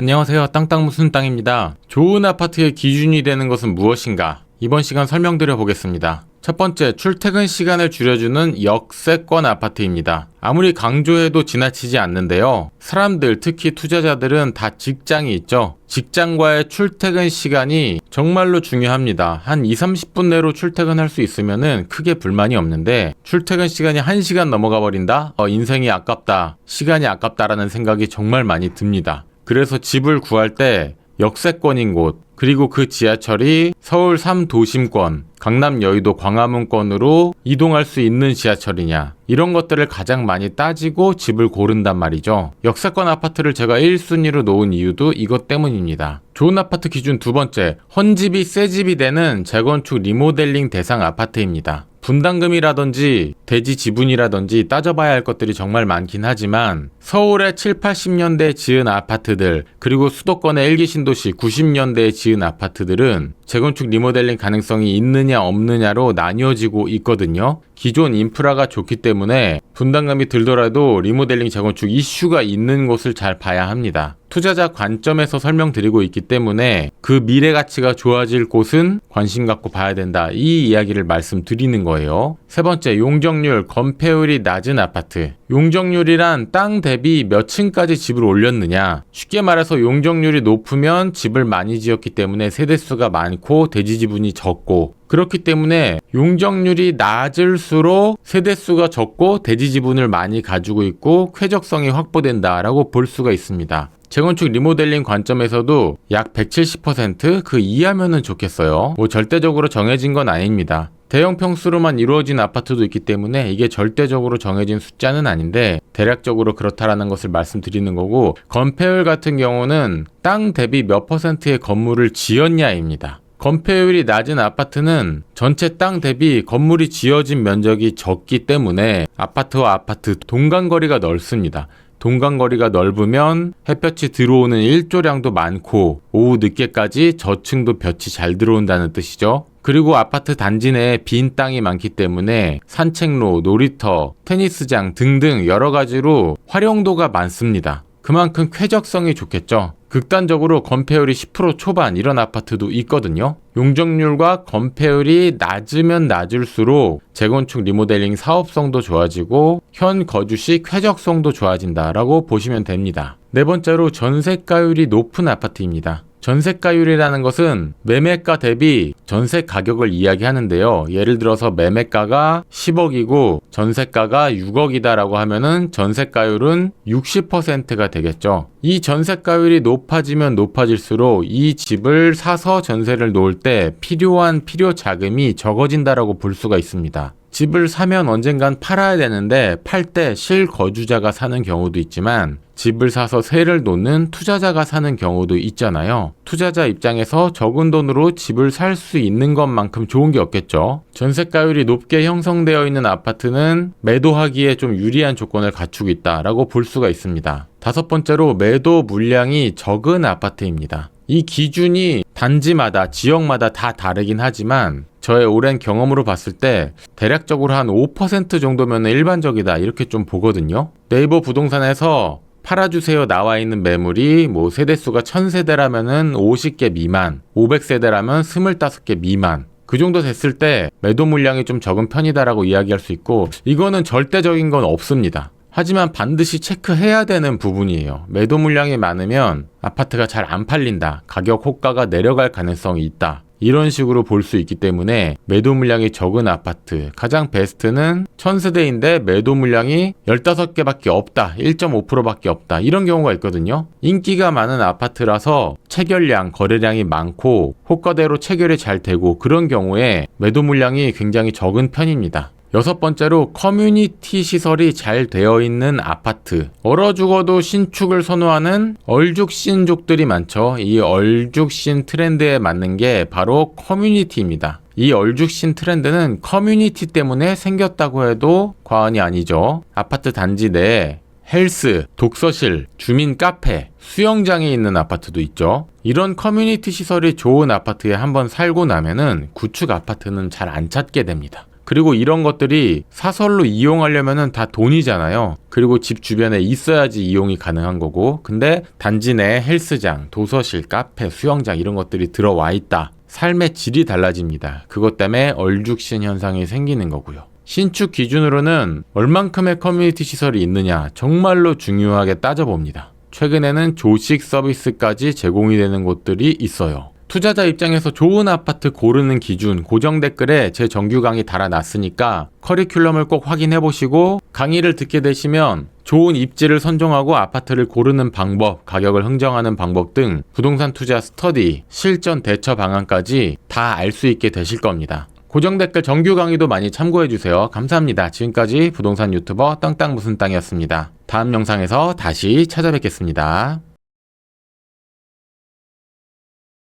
안녕하세요. 땅땅 무슨 땅입니다. 좋은 아파트의 기준이 되는 것은 무엇인가? 이번 시간 설명드려 보겠습니다. 첫 번째, 출퇴근 시간을 줄여주는 역세권 아파트입니다. 아무리 강조해도 지나치지 않는데요. 사람들, 특히 투자자들은 다 직장이 있죠. 직장과의 출퇴근 시간이 정말로 중요합니다. 한 20-30분 내로 출퇴근할 수 있으면은 크게 불만이 없는데 출퇴근 시간이 1시간 넘어가 버린다? 인생이 아깝다. 시간이 아깝다라는 생각이 정말 많이 듭니다. 그래서 집을 구할 때 역세권인 곳, 그리고 그 지하철이 서울 3도심권, 강남 여의도 광화문권으로 이동할 수 있는 지하철이냐, 이런 것들을 가장 많이 따지고 집을 고른단 말이죠. 역세권 아파트를 제가 1순위로 놓은 이유도 이것 때문입니다. 좋은 아파트 기준 두 번째, 헌집이 새 집이 되는 재건축 리모델링 대상 아파트입니다. 분담금이라든지 대지 지분이라든지 따져봐야 할 것들이 정말 많긴 하지만 서울의 7-80년대에 지은 아파트들, 그리고 수도권의 1기 신도시 90년대에 지은 아파트들은 재건축 리모델링 가능성이 있느냐 없느냐로 나뉘어지고 있거든요. 기존 인프라가 좋기 때문에 분담금이 들더라도 리모델링 재건축 이슈가 있는 곳을 잘 봐야 합니다. 투자자 관점에서 설명드리고 있기 때문에 그 미래 가치가 좋아질 곳은 관심 갖고 봐야 된다, 이 이야기를 말씀드리는 거예요. 세 번째, 용적률, 건폐율이 낮은 아파트. 용적률이란 땅 대비 몇 층까지 집을 올렸느냐. 쉽게 말해서 용적률이 높으면 집을 많이 지었기 때문에 세대수가 많고 대지 지분이 적고, 그렇기 때문에 용적률이 낮을수록 세대수가 적고 대지 지분을 많이 가지고 있고 쾌적성이 확보된다라고 볼 수가 있습니다. 재건축 리모델링 관점에서도 약 170%, 그 이하면은 좋겠어요. 절대적으로 정해진 건 아닙니다. 대형 평수로만 이루어진 아파트도 있기 때문에 이게 절대적으로 정해진 숫자는 아닌데 대략적으로 그렇다라는 것을 말씀드리는 거고, 건폐율 같은 경우는 땅 대비 몇 %의 건물을 지었냐입니다. 건폐율이 낮은 아파트는 전체 땅 대비 건물이 지어진 면적이 적기 때문에 아파트와 아파트 동간거리가 넓습니다. 동간거리가 넓으면 햇볕이 들어오는 일조량도 많고 오후 늦게까지 저층도 볕이 잘 들어온다는 뜻이죠. 그리고 아파트 단지 내에 빈 땅이 많기 때문에 산책로, 놀이터, 테니스장 등등 여러 가지로 활용도가 많습니다. 그만큼 쾌적성이 좋겠죠. 극단적으로 건폐율이 10% 초반 이런 아파트도 있거든요. 용적률과 건폐율이 낮으면 낮을수록 재건축 리모델링 사업성도 좋아지고 현 거주시 쾌적성도 좋아진다라고 보시면 됩니다. 네 번째로, 전세가율이 높은 아파트입니다. 전세가율이라는 것은 매매가 대비 전세 가격을 이야기하는데요. 예를 들어서 매매가가 10억이고 전세가가 6억이다라고 하면은 전세가율은 60%가 되겠죠. 이 전세가율이 높아지면 높아질수록 이 집을 사서 전세를 놓을 때 필요한 필요 자금이 적어진다라고 볼 수가 있습니다. 집을 사면 언젠간 팔아야 되는데 팔 때 실거주자가 사는 경우도 있지만 집을 사서 세를 놓는 투자자가 사는 경우도 있잖아요. 투자자 입장에서 적은 돈으로 집을 살 수 있는 것만큼 좋은 게 없겠죠. 전세가율이 높게 형성되어 있는 아파트는 매도하기에 좀 유리한 조건을 갖추고 있다라고 볼 수가 있습니다. 다섯 번째로, 매도 물량이 적은 아파트입니다. 이 기준이 단지마다, 지역마다 다 다르긴 하지만 저의 오랜 경험으로 봤을 때 대략적으로 한 5% 정도면 일반적이다, 이렇게 좀 보거든요. 네이버 부동산에서 팔아주세요 나와 있는 매물이 세대수가 1000세대라면은 50개 미만, 500세대라면 25개 미만, 그 정도 됐을 때 매도 물량이 좀 적은 편이다라고 이야기할 수 있고, 이거는 절대적인 건 없습니다. 하지만 반드시 체크해야 되는 부분이에요. 매도 물량이 많으면 아파트가 잘 안 팔린다, 가격 호가가 내려갈 가능성이 있다, 이런 식으로 볼 수 있기 때문에 매도 물량이 적은 아파트, 가장 베스트는 1000세대인데 매도 물량이 15개밖에 없다, 1.5%밖에 없다, 이런 경우가 있거든요. 인기가 많은 아파트라서 체결량, 거래량이 많고 호가대로 체결이 잘 되고 그런 경우에 매도 물량이 굉장히 적은 편입니다. 여섯 번째로, 커뮤니티 시설이 잘 되어 있는 아파트. 얼어 죽어도 신축을 선호하는 얼죽신족들이 많죠. 이 얼죽신 트렌드에 맞는 게 바로 커뮤니티입니다. 이 얼죽신 트렌드는 커뮤니티 때문에 생겼다고 해도 과언이 아니죠. 아파트 단지 내에 헬스, 독서실, 주민 카페, 수영장이 있는 아파트도 있죠. 이런 커뮤니티 시설이 좋은 아파트에 한번 살고 나면은 구축 아파트는 잘 안 찾게 됩니다. 그리고 이런 것들이 사설로 이용하려면은 다 돈이잖아요. 그리고 집 주변에 있어야지 이용이 가능한 거고, 근데 단지 내 헬스장, 도서실, 카페, 수영장 이런 것들이 들어와 있다. 삶의 질이 달라집니다. 그것 때문에 얼죽신 현상이 생기는 거고요. 신축 기준으로는 얼만큼의 커뮤니티 시설이 있느냐 정말로 중요하게 따져봅니다. 최근에는 조식 서비스까지 제공이 되는 곳들이 있어요. 투자자 입장에서 좋은 아파트 고르는 기준 고정 댓글에 제 정규 강의 달아놨으니까 커리큘럼을 꼭 확인해 보시고, 강의를 듣게 되시면 좋은 입지를 선정하고 아파트를 고르는 방법, 가격을 흥정하는 방법 등 부동산 투자 스터디, 실전 대처 방안까지 다 알 수 있게 되실 겁니다. 고정 댓글 정규 강의도 많이 참고해 주세요. 감사합니다. 지금까지 부동산 유튜버 땅땅 무슨 땅이었습니다. 다음 영상에서 다시 찾아뵙겠습니다.